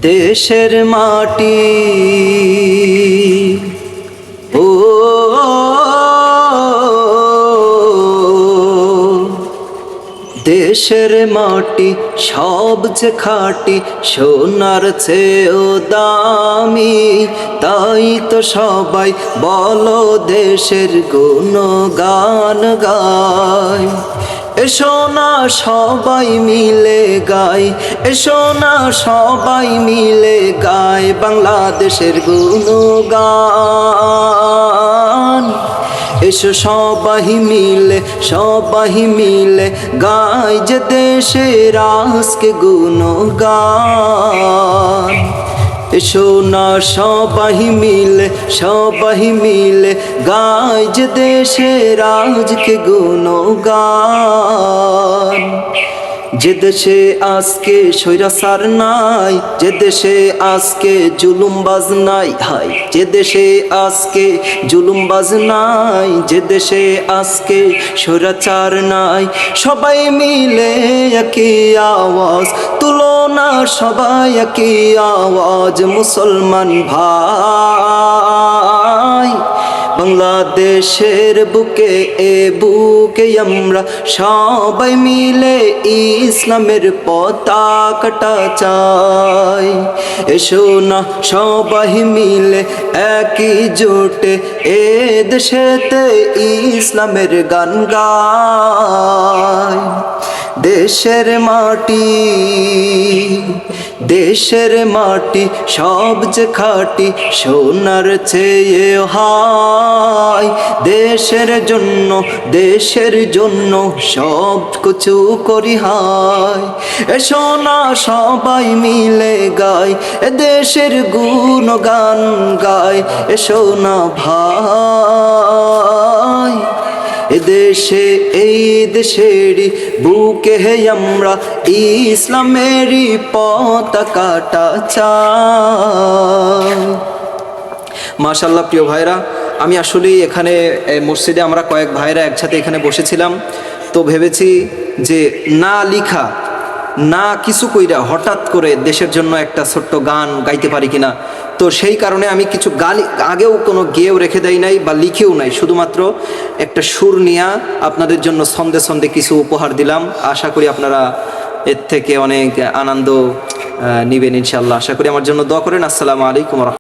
দেশের মাটি ও দেশের মাটি সবচেয়ে খাঁটি, সোনার চেয়েও দামি। তাই তো সবাই বলো দেশের গুণগান গায়। এসো না সবাই মিলে গাই, এসো না সবাই মিলে গাই বাংলাদেশের গুণগান। এসো সবাই মিলে গাই যে দেশের আজকে গুণগান। এসো না সবাই মিলে গাই যে দেশের আজকে গুণগান। যে দেশে আজকে স্বৈরাচার নাই, যে দেশে আজকে জুলুমবাজ নাই, হাই যে দেশে আজকে জুলুমবাজ নাই, যে দেশে আজকে স্বৈরাচার নাই। সবাই মিলে একই আওয়াজ তুলো না, সবাই একই আওয়াজ মুসলমান ভাই। বাংলাদেশের বুকে আমরা সবাই মিলে ইসলামের পতাকাটা চাই। এসো না সবাই মিলে একই জোটে এ দেশেতে ইসলামের গান গাই। দেশের মাটি সবচেয়ে খাঁটি, সোনার চেয়ে হাই। দেশের জন্য সব কিছু করি হাই। এসো না সবাই মিলে গাই এ দেশের গুণগান গাই। এসো না ভাই এই দেশেরই বুকে আমরা ইসলামেরই পতাকাটা চাই। মাশাআল্লাহ প্রিয় ভাইরা, আমি আসলেই এখানে মসজিদে আমরা কয়েক ভাইরা একসাথে এখানে বসেছিলাম। তো ভেবেছি যে না লিখা না কিছু কইরা হঠাৎ করে দেশের জন্য একটা ছোট্ট গান গাইতে পারি কিনা। তো সেই কারণে আমি কিছু গান আগেও কোনো গেয়েও রেখে দেই নাই বা লিখেও নাই, শুধুমাত্র একটা সুর নিয়ে আপনাদের জন্য ছন্দে ছন্দে কিছু উপহার দিলাম। আশা করি আপনারা এর থেকে অনেক আনন্দ নিবেন ইনশাআল্লাহ। আশা করি আমার জন্য দোয়া করেন। আসসালামু আলাইকুম।